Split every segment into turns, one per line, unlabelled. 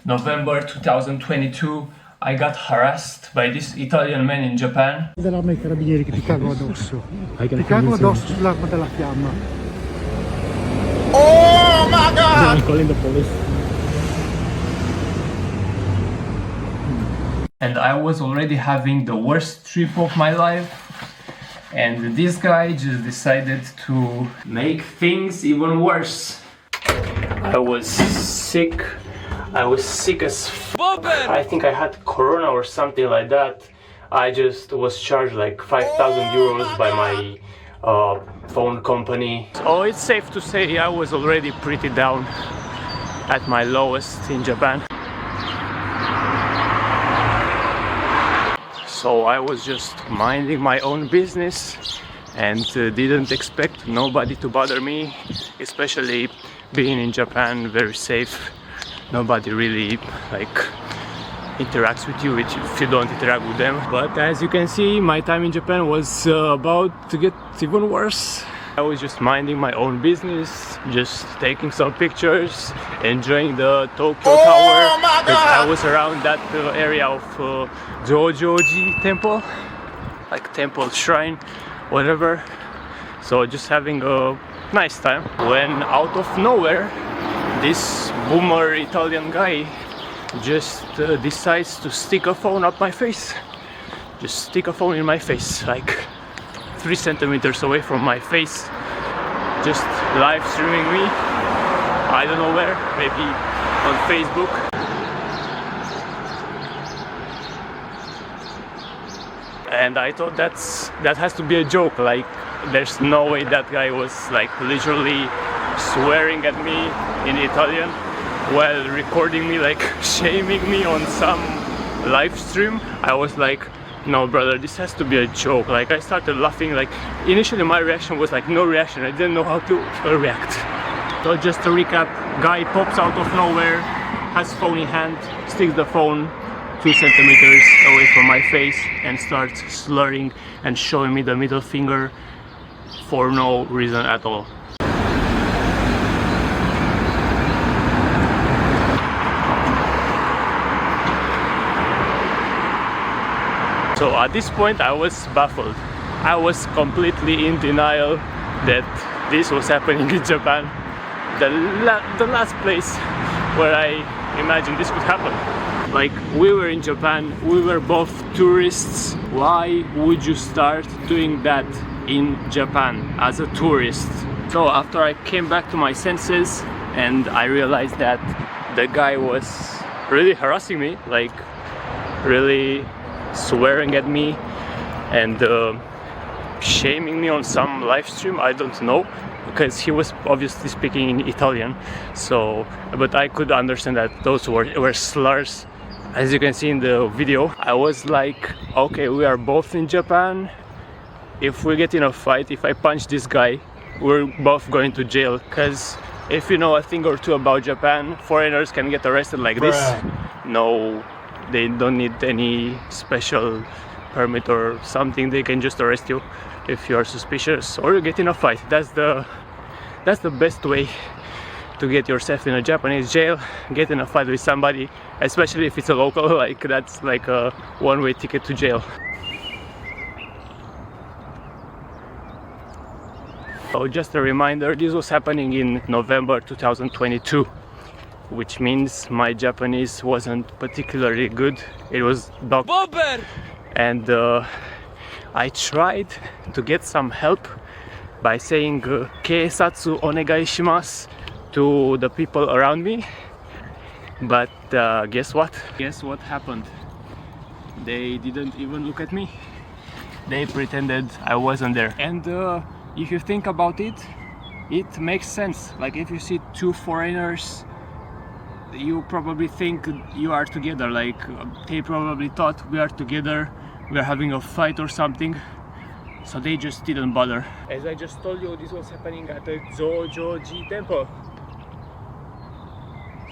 November 2022, I got harassed by this Italian man in Japan.
Dell'arma dei carabinieri che ti cagano addosso. Ti cagano addosso sull'arma della fiamma.
Oh my God!
I'm calling the police.
And I was already having the worst trip of my life. And this guy just decided to make things even worse. I was sick. I was sick as f. I think I had corona or something like that. I just was charged like 5,000 euros by my phone company. So it's safe to say I was already pretty down at my lowest in Japan. So I was just minding my own business and didn't expect nobody to bother me, especially being in Japan, very safe. Nobody really like interacts with you if you don't interact with them. But as you can see, my time in Japan was about to get even worse. I was just minding my own business, just taking some pictures, enjoying the Tokyo Tower, because I was around that area of Jojoji temple, like temple, shrine, whatever. So just having a nice time, when out of nowhere this boomer Italian guy just decides to stick a phone up my face. Just stick a phone in my face, like 3 centimeters away from my face, just live streaming me. I don't know where, maybe on Facebook. And I thought that has to be a joke, like there's no way that guy was like literally swearing at me in Italian while recording me, like shaming me on some live stream. I was like, no brother, this has to be a joke. Like I started laughing. Like initially my reaction was like no reaction. I didn't know how to react. So just to recap, guy pops out of nowhere, has phone in hand, sticks the phone 2 centimeters away from my face and starts slurring and showing me the middle finger for no reason at all. So at this point I was baffled. I was completely in denial that this was happening in Japan. The last place where I imagined this could happen. Like, we were in Japan, we were both tourists. Why would you start doing that in Japan as a tourist? So after I came back to my senses and I realized that the guy was really harassing me, like really swearing at me and shaming me on some live stream, I don't know, because he was obviously speaking in Italian. So, but I could understand that those were slurs. As you can see in the video, I was like, okay, we are both in Japan. If we get in a fight, if I punch this guy, we're both going to jail. Because if you know a thing or two about Japan, foreigners can get arrested like this. No, they don't need any special permit or something. They can just arrest you if you are suspicious or you get in a fight. That's the best way to get yourself in a Japanese jail. Get in a fight with somebody, especially if it's a local. Like that's like a one-way ticket to jail. So just a reminder, this was happening in November 2022, which means my Japanese wasn't particularly good. It was dog. BOOMER! And I tried to get some help by saying "Keisatsu onegai shimasu" to the people around me, but guess what? Guess what happened? They didn't even look at me. They pretended I wasn't there. And if you think about it, it makes sense. Like if you see two foreigners, you probably think you are together. Like they probably thought we are together, we are having a fight or something. So they just didn't bother. As I just told you, this was happening at the Jojoji temple.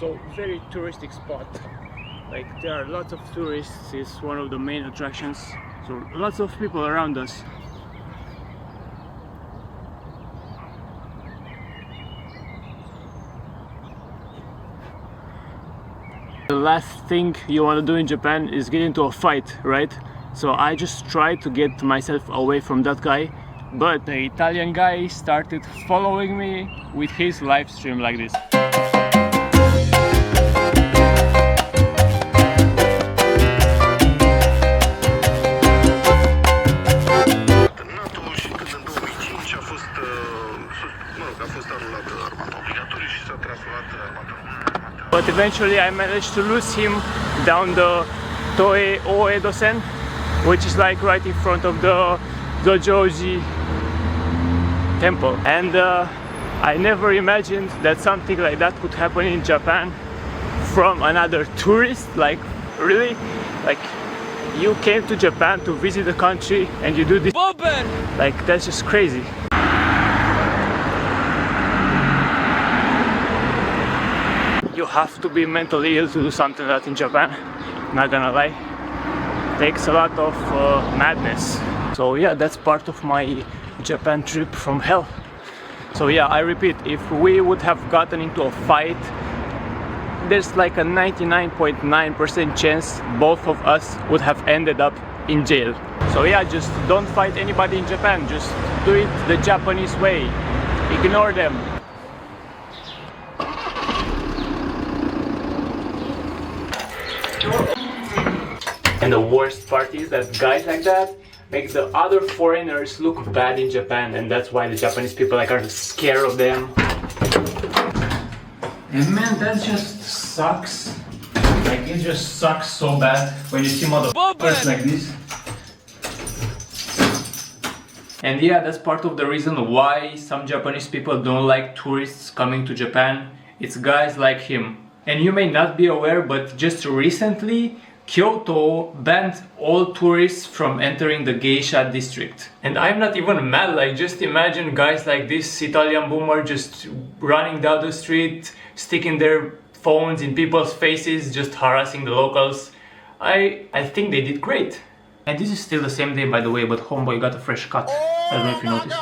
So very touristic spot. Like there are lots of tourists. It's one of the main attractions. So lots of people around us. last thing you want to do in Japan is get into a fight, right? So I just tried to get myself away from that guy, but the Italian guy started following me with his live stream like this. But eventually I managed to lose him down the Toe Oedo-sen, which is like right in front of the Dojoji temple. And I never imagined that something like that could happen in Japan from another tourist. Like, really? Like, you came to Japan to visit the country and you do this? BOOMER! Like, that's just crazy. You have to be mentally ill to do something like that in Japan, not gonna lie. Takes a lot of madness. So yeah, that's part of my Japan trip from hell. So yeah, I repeat, if we would have gotten into a fight, there's like a 99.9% chance both of us would have ended up in jail. So yeah, just don't fight anybody in Japan, just do it the Japanese way. Ignore them. And the worst part is that guys like that make the other foreigners look bad in Japan, and that's why the Japanese people like are scared of them. And man, that just sucks. Like, it just sucks so bad when you see motherfuckers like this. And yeah, that's part of the reason why some Japanese people don't like tourists coming to Japan. It's guys like him. And you may not be aware, but just recently Kyoto banned all tourists from entering the geisha district. And I'm not even mad, like, just imagine guys like this Italian boomer just running down the street, sticking their phones in people's faces, just harassing the locals. I think they did great. And this is still the same day, by the way, but homeboy got a fresh cut. I don't know if you noticed.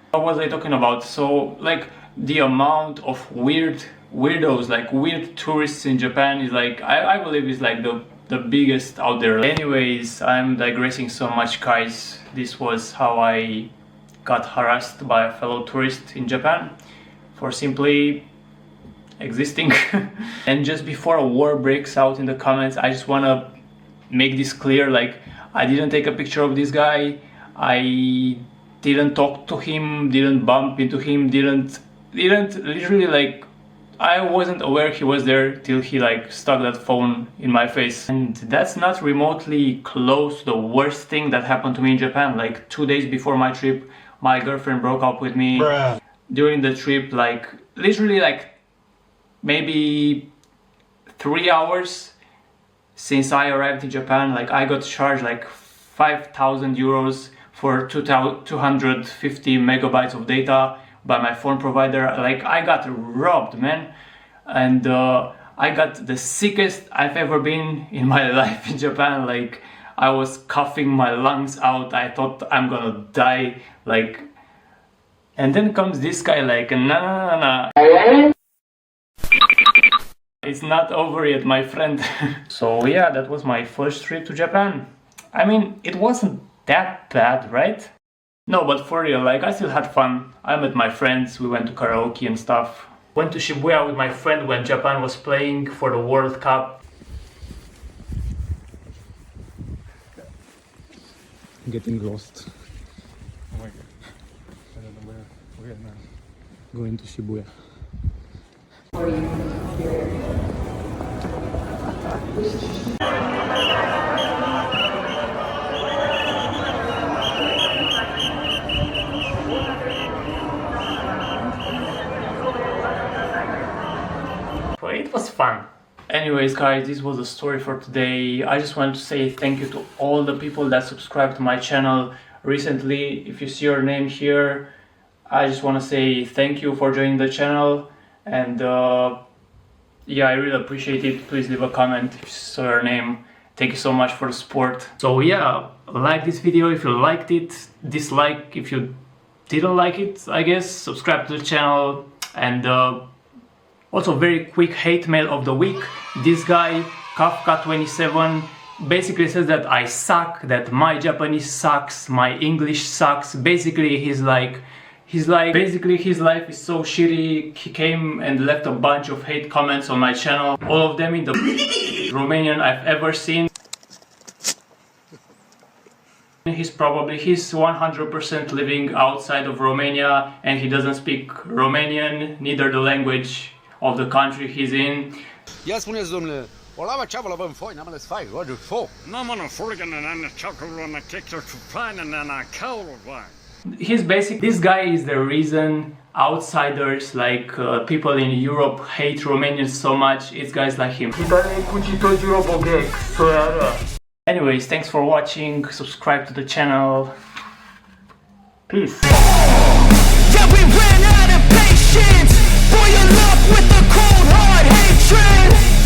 What was I talking about? So, like, the amount of weirdos, like weird tourists in Japan is like, I believe is like the biggest out there. Anyways, I'm digressing so much, guys. This was how I got harassed by a fellow tourist in Japan for simply existing. And just before a war breaks out in the comments, I just want to make this clear, like, I didn't take a picture of this guy, I didn't talk to him, didn't bump into him, didn't literally, like, I wasn't aware he was there till he like stuck that phone in my face. And that's not remotely close to the worst thing that happened to me in Japan. Like 2 days before my trip, my girlfriend broke up with me. Bruh. During the trip, like literally like maybe 3 hours since I arrived in Japan, like I got charged like 5,000 euros for 250 megabytes of data by my phone provider. Like, I got robbed, man. And I got the sickest I've ever been in my life in Japan. Like, I was coughing my lungs out. I thought I'm gonna die. Like, and then comes this guy like, nah. It's not over yet, my friend. So yeah, that was my first trip to Japan. I mean, it wasn't that bad, right? No, but for real, like, I still had fun. I met my friends, we went to karaoke and stuff. Went to Shibuya with my friend when Japan was playing for the World Cup.
Getting lost. Oh my god. I don't know where we are now. Going to Shibuya.
It was fun. Anyways, guys, this was the story for today. I just want to say thank you to all the people that subscribed to my channel recently. If you see your name here, I just want to say thank you for joining the channel. And yeah, I really appreciate it. Please leave a comment if you saw your name. Thank you so much for the support. So yeah, like this video if you liked it, dislike if you didn't like it, I guess. Subscribe to the channel. And also, very quick hate mail of the week. This guy Kafka 27 basically says that I suck, that my Japanese sucks, my English sucks. Basically he's like basically his life is so shitty. He came and left a bunch of hate comments on my channel, all of them in the Romanian I've ever seen. He's 100% living outside of Romania, and he doesn't speak Romanian, neither the language of the country he's in.
Ia spuneți, domnule, o lava ceapă la băm foi, n-am ales fai, roage fo.
N-am ană furgan and ană ceapă la chector to find and ană caul wine.
This guy is the reason outsiders like people in Europe hate Romanians so much. It's guys like him. Anyways, thanks for watching, subscribe to the channel, peace.
Yeah, we ran out of patience for your love with the cold hard hatred.